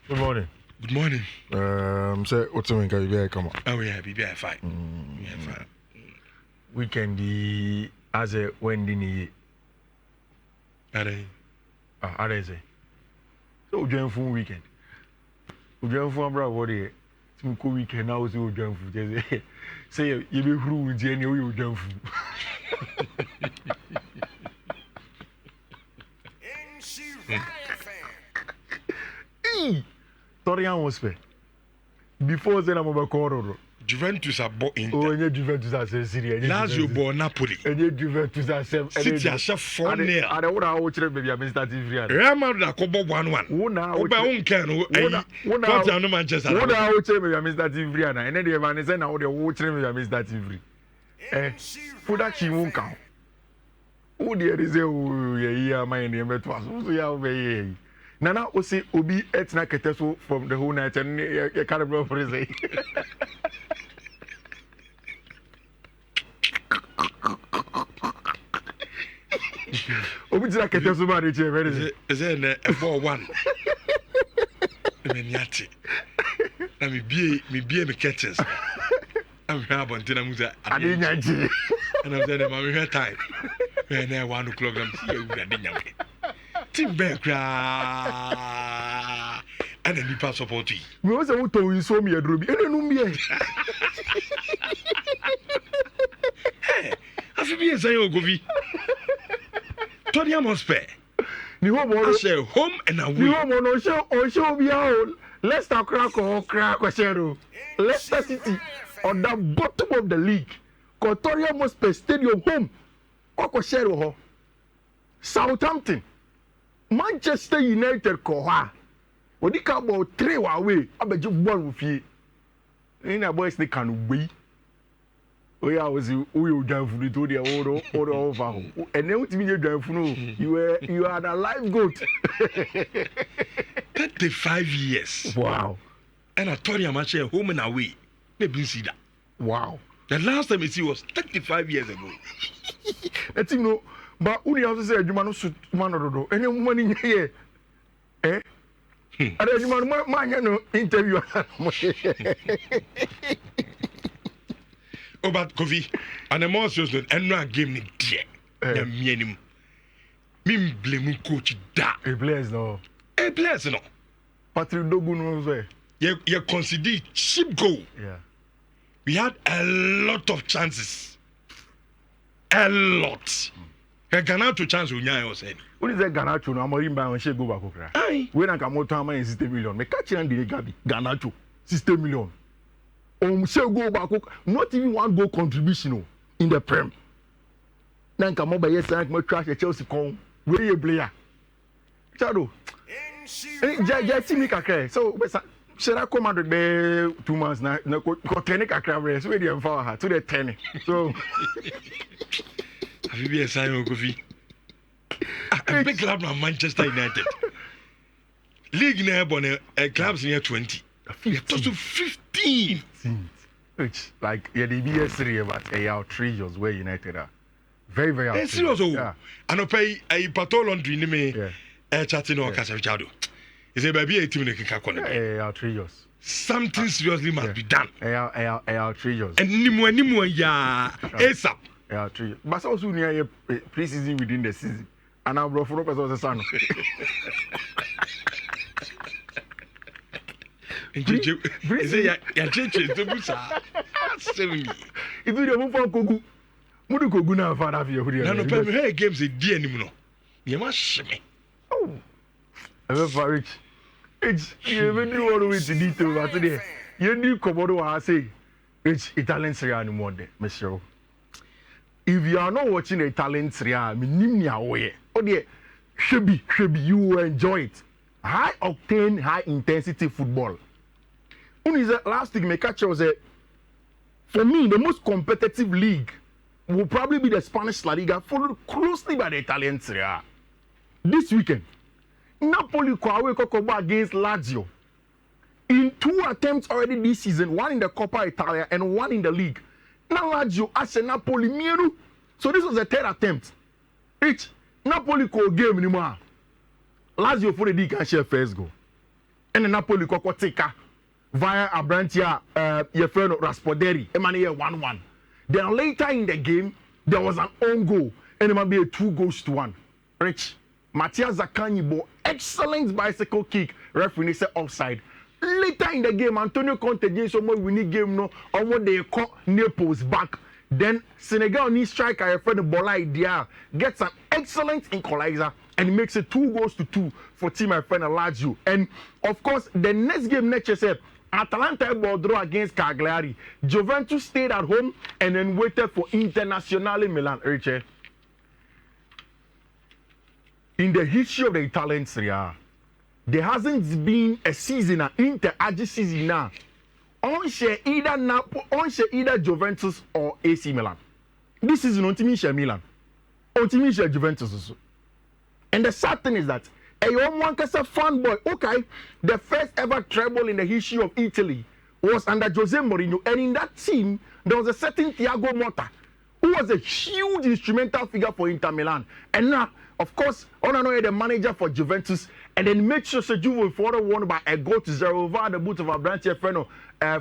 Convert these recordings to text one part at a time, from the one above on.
Good morning. Good morning. Say what's the weekend? Be come on. Oh yeah, be fine. Fine. Weekend as a Wendy Are say. So join for weekend. We join for bra what dey. Some cool weekend now so join for. Say you be through with any you join for. Torian was pay. Before then I'm over corridor. Juventus are bought in. Oh, yeah, Juventus are serious. Lazio bought Napoli. And yeah, Juventus are City are chef 4-0. I don't know what baby I'm starting free. Real Madrid are kobo 1-1. Una Oba unken o. Tottenham Manchester. Una watch baby I'm starting free and then the man say now the watch baby I'm starting free. For that she won't count. Who there is a yeah my name it was so yeah obey. Nana Osi Obi Etna Keteso from the whole night and a carabao for say. Obi Etna Keteso by the chair, is it a 4-1? Meniati. Na me be catches. I'm here about dinner musa. I didn't know. And I'm saying I'm here time. When I 1 o'clock I'm here with a dinner. Team back and then you pass support you. We also want to show me a drubi. And then me. Hey, I feel be saying Ogovi. Tony Amospe. The home on share home and away. The home on show me out. Leicester crack or Shero. Leicester City on the bottom of the league. Kotoria Mospe Stadium home. Shero. Southampton. Manchester United koha. Odi ka ball 3 away. Abeju ball with you. Ina boys they can wait. Oya was you down for the to the order over. And then what you down for no? You are the live goat. 35 years. Wow. And I told you match home and away. Maybe see that. Wow. The last time I see was 35 years ago. That you know. But only have to say you man shoot man or any money here. Eh? And then you man no interview. Oh, but Kofi, and the more serious note, and no game ni dear. Na mianim. Me blame coach da. A players no. A players no. Patrick Dogu no say. You consider cheap goal. Yeah. We had a lot of chances. A lot. Ganacho chance unya yo said. What is that Ganacho no amori mba on she go back okra. Aye. We na kamoto ama 60 million. Me catch and the Gabi. Ganacho 60 million. She go back not even 1 goal contribution in the Prem. Na kamo ba yes na trash Chelsea con. We a player. Chado. Ja team kakra. So should I come out the 2 months na ko training kakra so we dey empower her to the 10. So have you been a sign of Kofi? A big club now, Manchester United. League near clubs near 20. 15. Which, like, yeah, the BS3, but they are outrageous where United are. Very, very outrageous. Serious, yeah. And I pay a patrol laundry in me, chatting or Casavchado. Is a baby a team in the Kakon? Outrageous. Something seriously must be done. Outrageous. And Nimua, ya, ASAP. Yeah, true. But also near pre-season within the season. And I'm brought for a son. Is it your church? If you move from Kogu, Mudu Kogu now, father of your video. No, but hey, games a dear anymore. You must shame me. Oh, I'm a rich. It's you even do all the way to detail, but today you need Komodo. I say, it's Italian Serie A anymore, Monsieur. If you are not watching the Italian Serie A, should be you will enjoy it. High octane, high intensity football. Last week, my catch was for me the most competitive league will probably be the Spanish La Liga, followed closely by the Italian Serie A. This weekend, Napoli Kokoba against Lazio. In 2 attempts already this season, 1 in the Coppa Italia and 1 in the league. Now Lazio as Napoli Miru. So this was the 3rd attempt. Napoli ko game anymore. Lazio for the league can share first goal. and Napoli Kokotika via Abrantia Yefreno Raspoderi, Emmanuel 1-1. Then later in the game, there was an own goal, and it might be a 2-1. Rich, Matthias Zakanyibo, excellent bicycle kick, referee said offside. Later in the game, Antonio Conte did some more winning game, no, on what they call Naples back. Then Senegal needs striker, a friend of Bola Idea, gets an excellent equalizer and makes it 2-2 for team my friend Lazio. And of course, the next game next year, Atalanta ball draw against Cagliari. Juventus stayed at home and then waited for Internazionale Milan. Richard, in the history of the Italian Serie A, there hasn't been a season, inter-age season now, on either Juventus or AC Milan. This season on Team Milan, on Team Juventus also. And the sad thing is that a young one can say fanboy. Okay, the first ever treble in the history of Italy was under Jose Mourinho, and in that team there was a certain Thiago Motta, who was a huge instrumental figure for Inter Milan. And now, of course, Onano the manager for Juventus, and then make sure Juve won by a 1-0 over the boot of our branch friend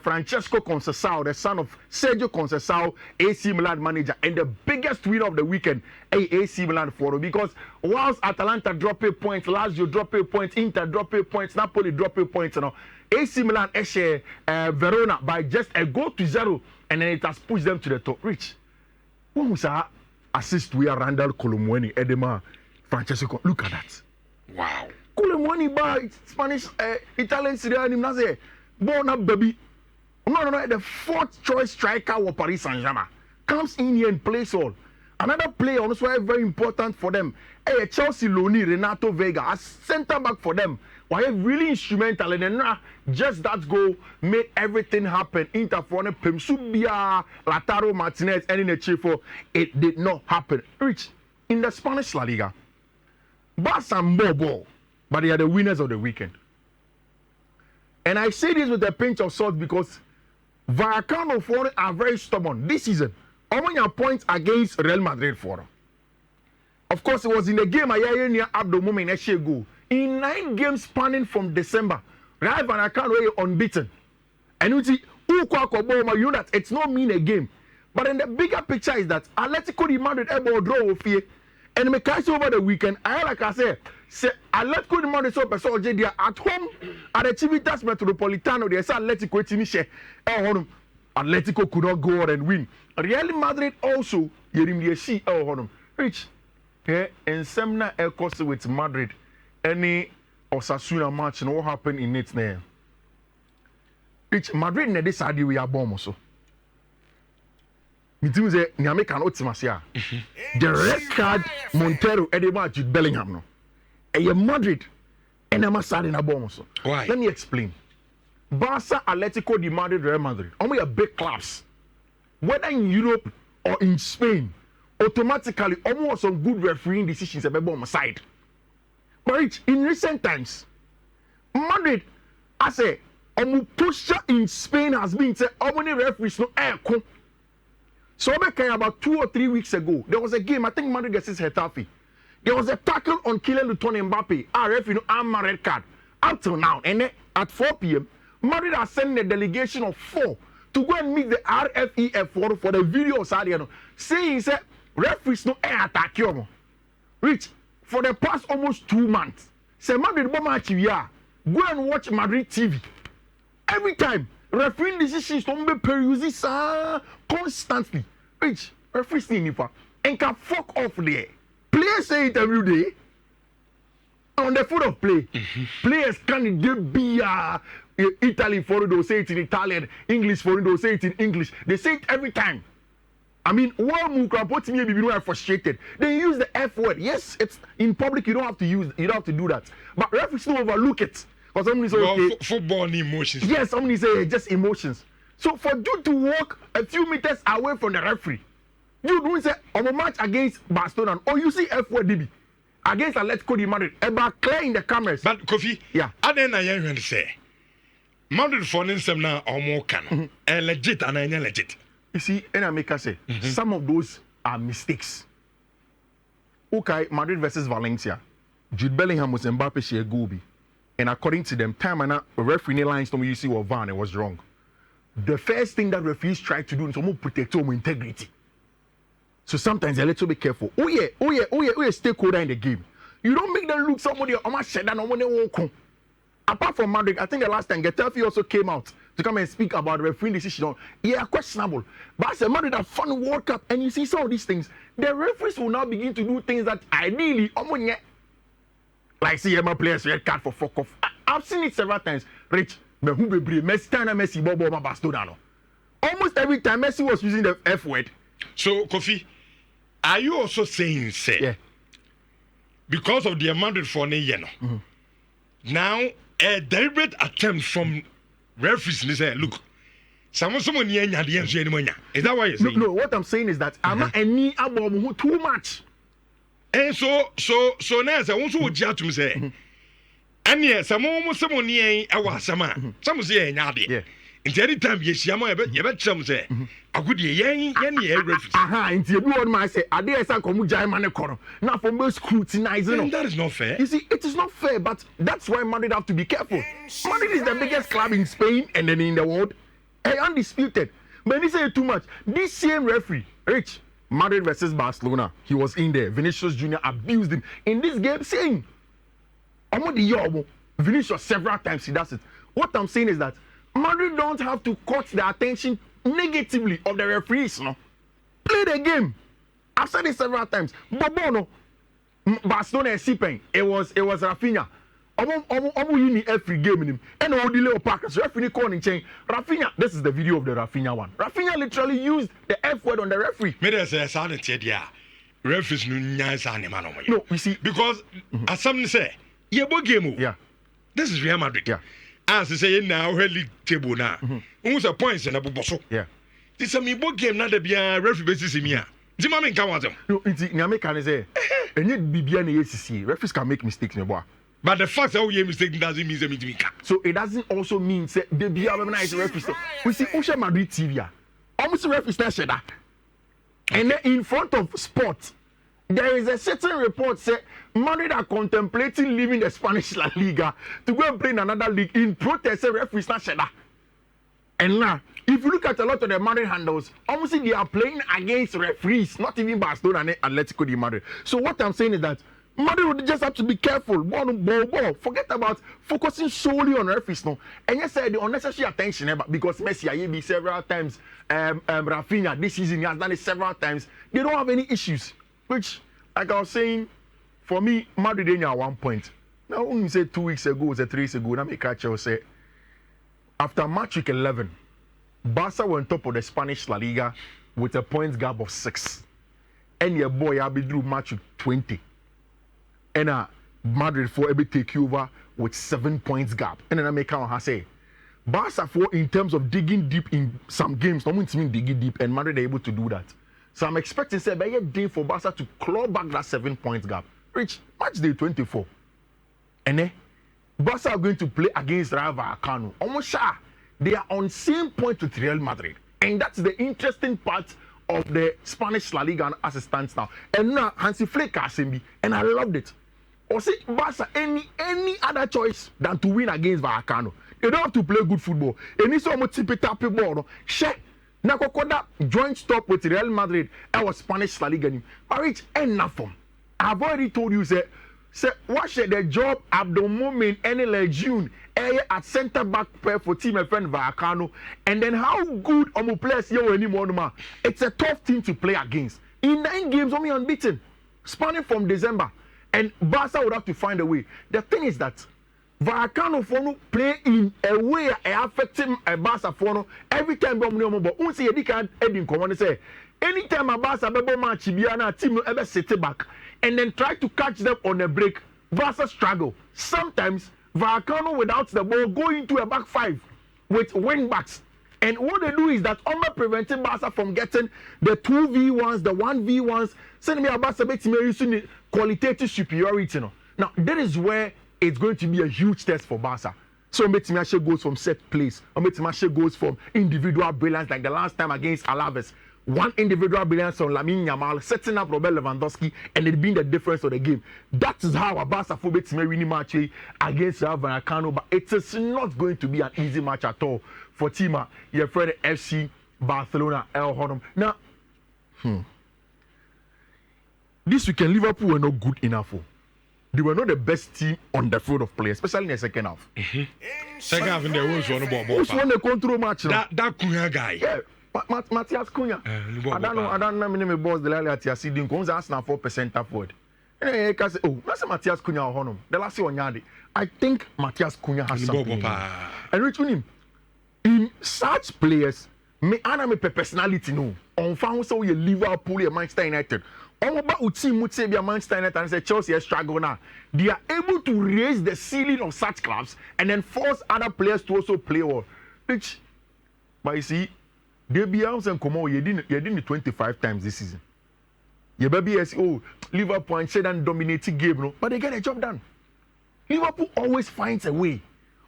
Francesco Conceição, the son of Sergio Conceição, AC Milan manager, and the biggest winner of the weekend, AC Milan for because whilst Atalanta drop a point, Lazio drop a point, Inter drop a point, Napoli drop a point, you know, AC Milan share Verona by just a 0-0, and then it has pushed them to the top. Rich, when was our assist we are Randall Colomwani, Edema, Francesco? Look at that! Wow. Colomwani by Spanish, Italian Serie A, born up baby. No, the fourth choice striker of Paris Saint-Germain comes in here and plays all. Another player also very important for them. Chelsea Loni Renato Vega as centre back for them. Why really instrumental and then just that goal made everything happen. Inter for Pemsubia, Lautaro Martinez, and in the chief it did not happen. Rich in the Spanish La Liga, Barca and Bobo, but they are the winners of the weekend. And I say this with a pinch of salt because Vallecano for are very stubborn this season. How many points against Real Madrid for? Of course, it was in the game I near Abdo Moment goal. In 9 games spanning from December, Real Vallecano were unbeaten. And you see, you know that it's not mean a game. But in the bigger picture is that Atletico de Madrid able draw with you. And me catch over the weekend. I like I say Atletico de Madrid so person already at home at the Civitas Metropolitano. They say Atletico team Atletico could not go out and win. Real Madrid also yerim the see Rich. And Semna Elcos with Madrid. Any Osasuna match and what happened in it now? Rich Madrid ne decide we are bomb also. Me too say Niame can otimasia. The red card Montero edema Jude Bellingham no. A Madrid and I'm sad in a bomb also. Why? Let me explain. Barca, Atletico de Madrid, Real Madrid. Only a big clubs. Whether in Europe or in Spain, automatically almost some good refereeing decisions are on my side. But in recent times, Madrid, I say, posture in Spain has been said, how many referees no air come. So about 2 or 3 weeks ago, there was a game, I think Madrid gets his Getafe. There was a tackle on Kylian Mbappe. Referee no arm red card. Up till now, and then at 4 p.m., Madrid has sent a delegation of 4 to go and meet the RFEF for the video saying that referees no air attack you. Rich, for the past almost 2 months, say Madrid go and watch Madrid TV. Every time, refereeing decisions don't be perused constantly. Rich, referees need and can fuck off there. Players say it every day. On the foot of play, players can be Italy for those say it in Italian, English for those say it in English. They say it every time. I mean, one move can put me be frustrated. They use the F word. Yes, it's in public. You don't have to do that. But referees don't overlook it. Because somebody say okay, football emotions. Yes, somebody say just emotions. So for you to walk a few meters away from the referee, you don't say on a match against Barcelona or you see F word DB against Atletico de Madrid about clear in the cameras. But Kofi, yeah, I didn't know say Madrid for instance now or more can legit and legit. You see, and I make us say some of those are mistakes. Okay, Madrid versus Valencia. Jude Bellingham was Mbappe share goal. and according to them, time and referee lines you see what Van was wrong. The first thing that referees try to do is to protect your integrity. So sometimes they're a little bit careful. Oh yeah, stakeholder in the game. You don't make them look somebody apart from Madrid, I think the last time Getafe also came out to come and speak about the referee decision. Yeah, questionable. But as a Madrid a fun World Cup, and you see some of these things, the referees will now begin to do things that ideally, like see my players red card for fuck off. I've seen it several times. Rich, Messi, Bobo, Barcelona. Almost every time Messi was using the F word. So, Kofi, are you also saying, say, yeah, because of the amount of for now a deliberate attempt from referees to say, look, someone is that why you're saying? No, what I'm saying is that I'm not any about too much. And so now, I want to judge to say, and yes, someone near our summer, some say, yeah. In any time, yes, you bet some say, I could hear referees. And you want say, I dare say, come Jai now for most scrutinizing. That is not fair. You see, it is not fair, but that's why Madrid have to be careful. Madrid is the biggest club in Spain and then in the world, and undisputed. But he say too much. This same referee, Rich, Madrid versus Barcelona, he was in there. Vinicius Jr. abused him in this game, saying, Vinicius several times he does it. What I'm saying is that Madrid don't have to cut the attention negatively of the referees. No, play the game. I've said it several times. Bobono, Barcelona is sipping. It was Rafinha. Omo every game in him. And all the little Parkers. Referee calling chain. Rafinha. This is the video of the Rafinha one. Rafinha literally used the F word on the referee. Referees no, you see, because as some say, game. Yeah, this is Real Madrid. Yeah. As I say now, league table now. Who's a points and a bosso? Yeah. This is a me book game, not a referee basis in here. Zimamin come out. No, it's Nyamekan say, and yet BBN ACC. Referees can make mistakes, my boy. But the fact that we mistake doesn't mean them to be cut. So it doesn't also mean say they be organized referees. We see Usha Madrid TV. Almost referees not share that. And then in front of sports, there is a certain report say Madrid are contemplating leaving the Spanish La Liga to go and play in another league in protest. Say referees not share that. And now, if you look at a lot of the Madrid handles, almost they are playing against referees, not even Barcelona and Atletico de Madrid. So what I'm saying is that Madrid would just have to be careful. Ball. Forget about focusing solely on referees now. And yes, the unnecessary attention because Messi I be several times, Rafinha this season he has done it several times. They don't have any issues. Which, like I was saying, for me, Madrid didn't at 1 point. Now, when you say 2 weeks ago, was 3 weeks ago, now me catch you say after match week 11, Barca were on top of the Spanish La Liga with a points gap of 6. And your boy Abi drew match week 20. And Madrid for able take you over with 7 points gap. And then I make out say Barca for in terms of digging deep in some games, no means digging deep, and Madrid are able to do that. So I'm expecting say by a day for Barca to claw back that 7 points gap. Reach match day 24. And then Barca are going to play against Rayo Vallecano. Almost sure they are on same point with Real Madrid. And that's the interesting part of the Spanish La Liga as it stands now. And now Hansi Flick has me, and I loved it. Or say Barca any other choice than to win against Vallecano. They don't have to play good football. They need some tippy-tappy ball. Share. Now Kokoda joint stop with Real Madrid. I was Spanish La Liga. But it's enough for. I've already told you, say watch the job at the moment any June at centre back pair for team and friend Vallecano. And then how good players here anymore. It's a tough team to play against. In 9 games, only unbeaten. Spanning from December. And Barca would have to find a way. The thing is that Vallecano for play in a way affecting a Barca for every time. But once you can Edin come on say anytime a Barca match Biana team no ever sit back and then try to catch them on a break. Barca struggle. Sometimes Vallecano without the ball go into a back 5 with wing backs. And what they do is that preventing Barca from getting the 2v1s, the 1v1s, sending me a Barca using qualitative superiority. Now, that is where it's going to be a huge test for Barca. So, Metimashe goes from set plays, or Metimashe goes from individual brilliance, like the last time against Alaves. one individual brilliance on Lamine Yamal setting up Robert Lewandowski and it being the difference of the game. That is how Barca beats me winning match against Rayo Vallecano, but it is not going to be an easy match at all for Tima, your friend FC Barcelona El Honum. Now, this weekend Liverpool were not good enough. They were not the best team on the field of play, especially in the second half. Second half in the Wolves won the control match. That Cunha guy. Yeah. Matthias Cunha. I don't know my boss the last year seeding comes Arsenal 4% forward. And I can say, oh, that's Matthias Cunha or Honum. The last one yard. I think Matthias Cunha has something. And which him in such players, me personality no. On found so you Liverpool, Manchester United. About team would say Manchester United and say Chelsea struggle now. They are able to raise the ceiling of such clubs and then force other players to also play well. Which, but you see. They be out and come out. You didn't 25 times this season. You baby say, oh, Liverpool and Shedan dominating game, no, but they get a job done. Liverpool always finds a way.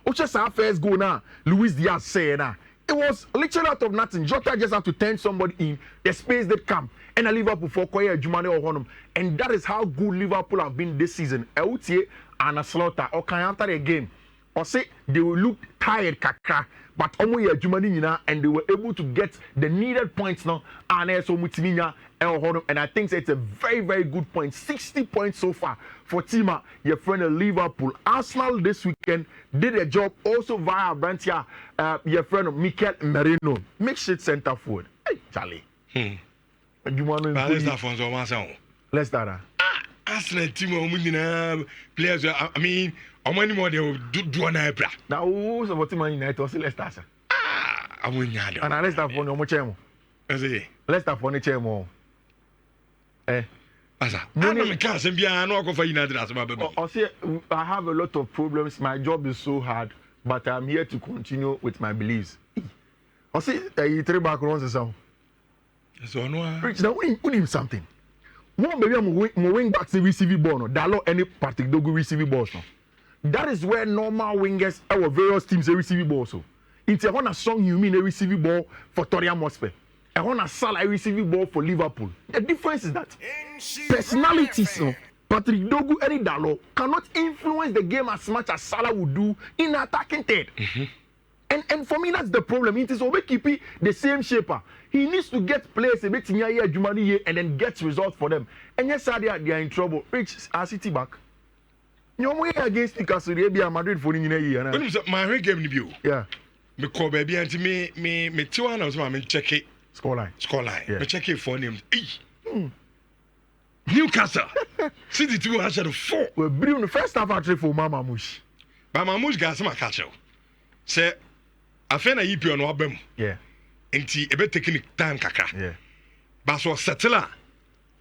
Oh, just our first goal now. Luis Diaz said now. It was literally out of nothing. Jota just have to turn somebody in. The space that come. And a Liverpool for Koya Jumane or Honum. And that is how good Liverpool have been this season. Eutie and a slaughter. Or can after the game. Or say they will look tired kaka. But and they were able to get the needed points now. And I think it's a very, very good point. 60 points so far for Tima, your friend of Liverpool. Arsenal this weekend did a job also via Valencia, your friend of Mikel Merino. Makes it center forward. Hey, Charlie. Let's start. Arsenal team, players, I mean, how many more they will do an eyebrow? Now, who's about Man United or let's start? I wouldn't have and let's start for no more chairman. Let's start for the chairman. I have a lot of problems. My job is so hard, but I'm here to continue with my beliefs. I see, you three back runs the sound. So, no, Rich, now, we need something. One baby, I'm wing back to receive ball. No, that lot any particular receive balls. No. That is where normal wingers, our various teams, they receive balls. So, it's a song you mean a receive ball for Tottenham Hotspur. I want a Salah receiving ball for Liverpool. The difference is that personalities of Patrick Dogu and Dalo cannot influence the game as much as Salah would do in attacking third. And for me, that's the problem. It is Obekipi, the same shaper. He needs to get players a bit in here, Jumani, and then get results for them. And yes, they are in trouble. Rich, our City back. No way against Newcastle, Madrid for in a year. My game review. Yeah. Me call baby and me 2 hours, me check it. Scoreline. Yeah. Me check it for names. Newcastle. City 2 has 4. We're bringing the first half actually for Mama Mush. Mama Mush got some catch. Say, I feel a yippee on Wabem. Yeah. And a bit taking time, kaka. Yeah. But so settler.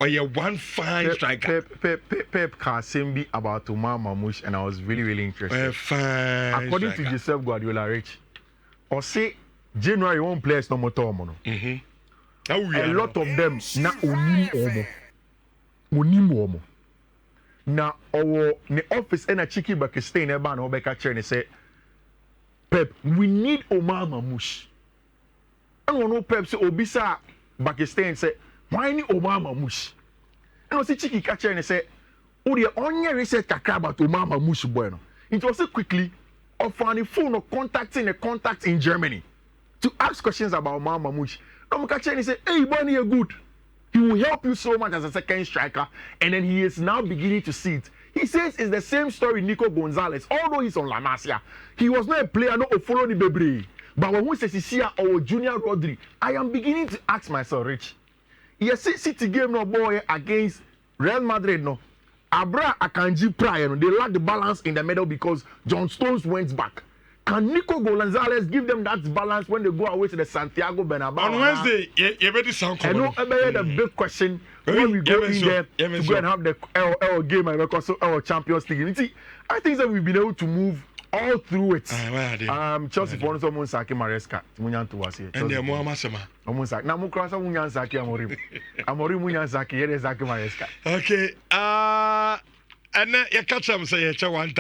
Or you one fine striker. Pep Kasimbi about Mama Mush, and I was really, really interested. Fine. According to Joseph Guardiola, Rich, or say January one players no more tomo. A lot of them na onim. Na our the office and a cheeky Pakistan eba na obeka chair and say, Pep, we need Omar Mamouche. And one no Pep say Obisa Pakistan say, why need Omar Mamouche? And I see cheeky catcher and say, oh the only research kakra about Omar Mamouche bueno. It was so quickly offering the phone or contacting a contact in Germany to ask questions about Omar Mamouche. I'm catching and say, hey, Bonnie, you're good. He will help you so much as a second striker, and then he is now beginning to see it. He says it's the same story Nico Gonzalez, although he's on La Masia. He was not a player, not a follow the baby. But when we say Sisia or Junior Rodri, I am beginning to ask myself, Rich, yes, City game no boy against Real Madrid, no. Abra Akanji Prior, they lack the balance in the middle because John Stones went back. Can Nico Gonzalez give them that balance when they go away to the Santiago Bernabeu? On Wednesday, you better sound common. I know the big question when we go in there to go and have the L game and also our Champions League. I think that we've been able to move all through it. Chelsea for us almost Saki Maresca. Munyan to us here. And the Muamasama. Almost like Namukrasa Munyan Saki Amorim. Amorim Munyan Saki, here is Saki Maresca. Okay. And then you catch them say 1,000.